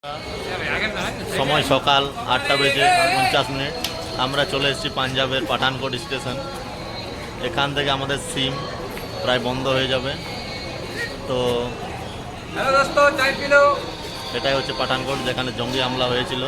समय सकाल 8:49 আমরা চলে এসেছি পাঞ্জাবের পাঠানকোট স্টেশন। এখান থেকে আমাদের সিম প্রায় বন্ধ হয়ে যাবে। তো হ্যালো দোস্ত, চাই পিলো। এটাই হচ্ছে পাঠানকোট, যেখানে জঙ্গি হামলা হয়েছিল।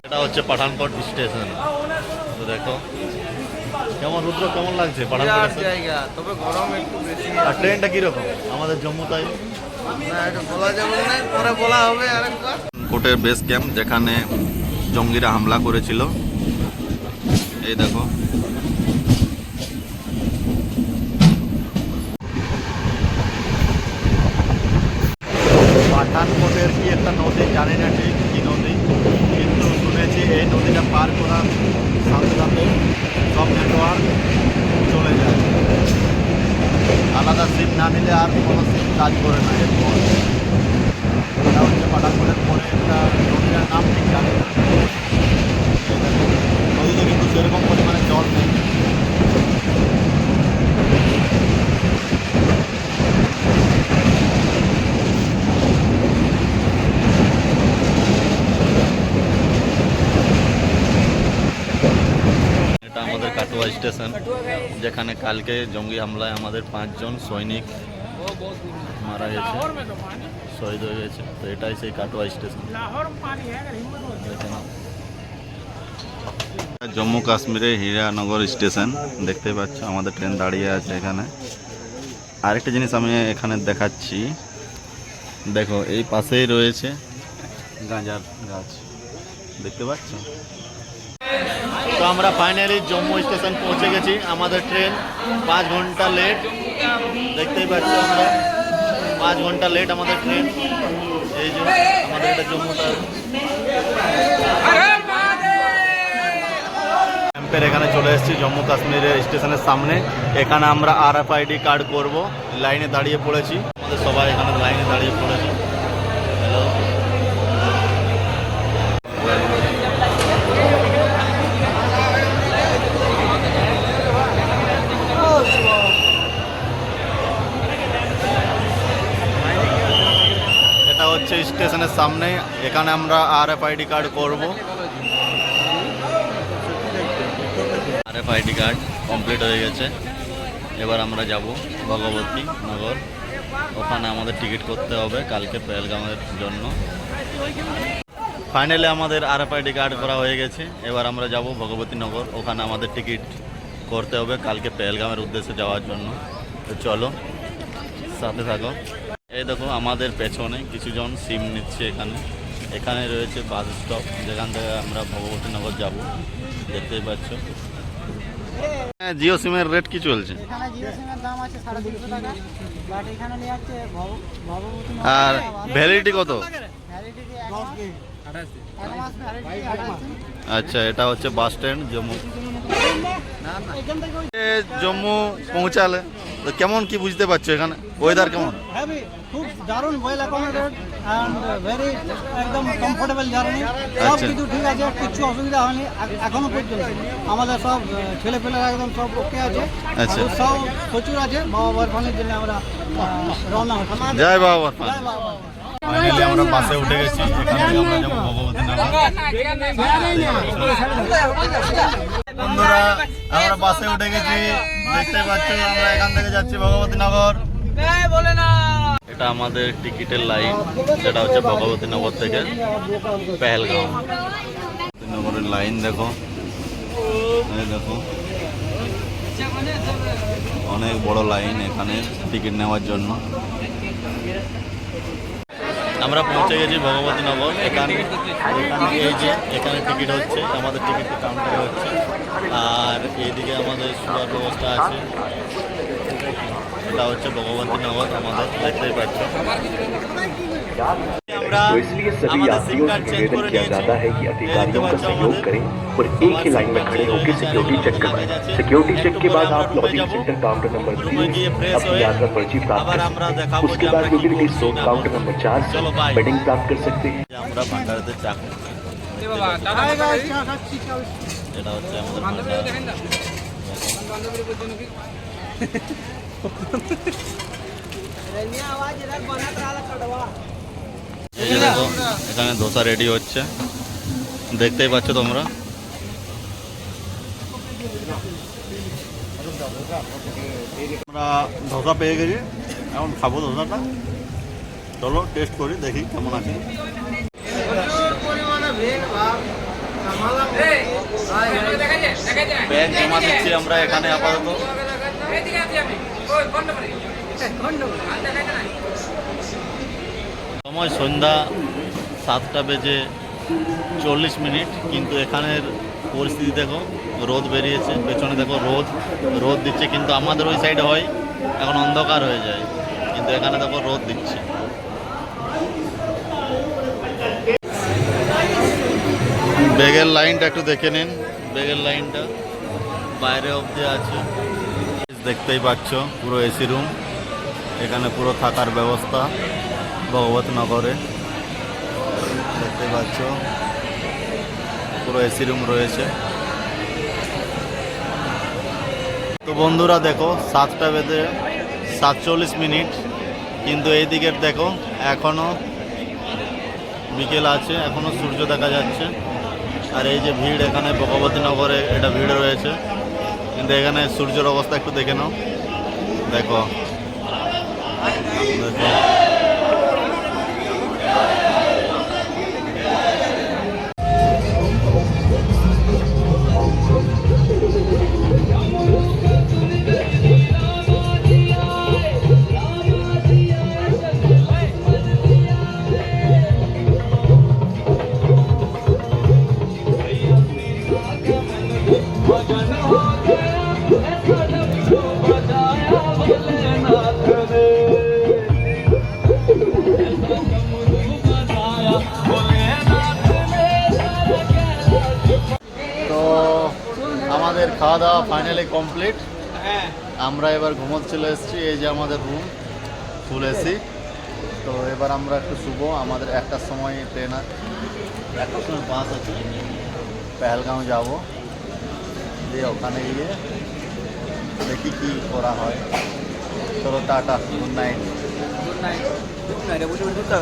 এটা হচ্ছে পাঠানকোট স্টেশন। তো দেখো কেমন রুদ্র, কেমন লাগছে পাঠানকোট জায়গা, তবে গরম একটু বেশি। আর ট্রেনটা কিরকম আমাদের জম্মু তাই না, এটা বলা যাবে না, পরে বলা হবে আরেকবার। কোটের বেস ক্যাম্প, যেখানে জঙ্গিরা হামলা করেছিল। এই দেখো পাঠানকোটের কি একটা নদী, জানি না ঠিক কি নদী, কিন্তু শুনেছি এই নদীটা পার করার সাথে সাথে সব নেটওয়ার্ক চলে যায়। আলাদা সিম না নিলে আর কোনো সিম কাজ করে না। এরপর এটা হচ্ছে পাঠানকোটের পরে একটা নদীটার নাম ঠিক জানি না। নদীতে কিন্তু সেরকম পরিমাণে জল নেই। এটা আমাদের কাটোয়া স্টেশন, যেখানে কালকে জঙ্গি হামলায় আমাদের 5 জন সৈনিক মারা গেছে, শহীদ হয়ে গেছে। তো এটাই সেই কাটোয়া স্টেশন। জম্মু কাশ্মীরের হীরানগর স্টেশন দেখতে পাচ্ছ, আমাদের ট্রেন দাঁড়িয়ে আছে এখানে। আরেকটা জিনিস আমি এখানে দেখাচ্ছি, দেখো এই পাশেই রয়েছে গাঁজার গাছ, দেখতে পাচ্ছ। তো আমরা ফাইনালি জম্মু স্টেশন পৌঁছে গেছি। আমাদের ট্রেন 5 ঘন্টা লেট, দেখতেই পাচ্ছি আমরা 5 ঘন্টা লেট আমাদের ট্রেন। এই যে আমাদের এটা জম্মুটা ক্যাম্পের এখানে চলে এসেছি, জম্মু কাশ্মীরের স্টেশনের সামনে। এখানে আমরা RFID কার্ড করব, লাইনে দাঁড়িয়ে পড়েছি। আমাদের সবাই এখানে লাইনে দাঁড়িয়ে পড়েছি। হ্যালো, এটা হচ্ছে স্টেশনের সামনে। এখানে আমরা RFID কার্ড করব। RFID কার্ড কমপ্লিট হয়ে গেছে। এবার আমরা যাব ভগবতী নগর। ওখানে আমাদের টিকিট করতে হবে কালকে পেহেলগামের জন্য। ফাইনালি আমাদের RFID কার্ড করা হয়ে গেছে। এবার আমরা যাব ভগবতী নগর, ওখানে আমাদের টিকিট করতে হবে কালকে পেহেলগামের উদ্দেশ্যে যাওয়ার জন্য। তো চলো সাথে থাকো। এই দেখো আমাদের পেছনে কিছুজন সিম নিচ্ছে। এখানে রয়েছে বাস স্টপ, যেখান থেকে আমরা ভগবতী নগর যাব, দেখতেই পাচ্ছ। জিও সিমের রেট কি চলছে? এখানে জিও সিমের দাম আছে 350 টাকা, বাট এখানে নিয়ে যাচ্ছে ভগবতী নগর। আর ভ্যালিডিটি কত? ভ্যালিডিটি 1 মাস ভ্যালিডিটি 28 দিন। আচ্ছা, এটা হচ্ছে বাস স্ট্যান্ড জম্মু। এখান থেকে জম্মু পৌঁছালে তো কেমন কি বুঝতে পারছো? এখানে ওয়েদার কেমন? হেভি, খুব দারুণ, ওয়েল অ্যাকোমোডেটেড এন্ড ভেরি একদম কমফোর্টেবল জার্নি। সব কিছু ঠিক আছে, কিছু অসুবিধা হয়নি এখনো পর্যন্ত। আমাদের সব ছেলেপেলেরা একদম সব ওকে আছে। আচ্ছা, সব প্রচুর আছে। বাবা বরফানের জন্য আমরা রওনা হচ্ছি। জয় বাবা বরফান। জয় বাবা। ফাইনালি আমরা বাসে উঠে গেছি। এখান থেকে আমরা যাবো ভগবতী নগর। বন্ধুরা, আমরা বাসে উঠে গেছি, দেখতে পাচ্ছ। আমরা এখান থেকে যাচ্ছি ভগবতী নগর। এটা আমাদের টিকিটের লাইন, সেটা হচ্ছে ভগবতী নগর থেকে পেহেলগাঁও। নগরের লাইন দেখো, এই দেখো অনেক বড় লাইন এখানে টিকিট নেওয়ার জন্য। আমরা পৌঁছে গেছি ভগবতী নগর। এখানে এই যে এখানে টিকিট হচ্ছে, আমাদের টিকিট কাউন্টারে হচ্ছে। আর এইদিকে আমাদের শোয়ার ব্যবস্থা আছে। এটা হচ্ছে ভগবতী নগর আমাদের, দেখতেই পাচ্ছ। আমরা तो इसलिए सभी আমাদের यात्रियों সিম से কার্ড চেঞ্জ निवेदन করে किया নিয়েছি। जाता है कि अधिकारियों का सहयोग करें और एक ही लाइन में खड़े होकर सिक्योरिटी चेक करवाएं। सिक्योरिटी चेक के बाद आप लॉजिंग सेंटर काउंटर नंबर 3 अपनी यात्रा पर्ची प्राप्त कर सकते हैं। उसके बाद यूटिलिटी स्टोर काउंटर नंबर 4 से बेडिंग प्राप्त कर सकते हैं। আমরা ভান্ডারেতে চা খাচ্ছি। Hi guys, চা খাচ্ছি, চা। এটা হচ্ছে আমাদের ভান্ডার। এই যে দেখো এখানে ধোসা রেডি হচ্ছে, দেখতেই পাচ্ছ তোমরা। আমরা ধোসা পেয়ে গেছি, এখন খাবো ধোসাটা। চলো টেস্ট করি, দেখি কেমন আছে। পরিমাণে ভিড় ভাব সামালাম ব্যাগ জমা দিচ্ছি আমরা এখানে আপাতত। সময় সন্ধ্যা 7:40, কিন্তু এখানের পরিস্থিতি দেখো, রোদ বেরিয়েছে, পেছনে দেখো রোদ দিচ্ছে, কিন্তু আমাদের ওই সাইডে হয় এখন অন্ধকার হয়ে যায়, কিন্তু এখানে দেখো রোদ দিচ্ছে। ব্যাগের লাইনটা একটু দেখে নিন, ব্যাগের লাইনটা বাইরে অবধি আছে, দেখতেই পাচ্ছ। পুরো এসি রুম, এখানে পুরো থাকার ব্যবস্থা ভগবত নগরে, দেখতেই পাচ্ছ পুরো এসি রুম রয়েছে। তো বন্ধুরা দেখো 7:47, কিন্তু এই দিকের দেখো এখনো বিকেল আছে, এখনো সূর্য দেখা যাচ্ছে। আর এই যে ভিড় এখানে ভগবতী নগরে, এটা ভিড় রয়েছে, কিন্তু এখানে সূর্যের অবস্থা একটু দেখে নাও, দেখো দেখো। তো আমাদের খাওয়া দাওয়া ফাইনালি কমপ্লিট। আমরা এবার ঘুমোতে চলে এসেছি। এই যে আমাদের রুম, ফুল এসি। তো এবার আমরা একটু শুভ, আমাদের 1টার সময় ট্রেন, 1টার সময় বাস আছে, পেহেলগাঁও যাব, দিয়ে ওখানে গিয়ে দেখি কী করা হয়। চলো টাটা, গুড নাইট।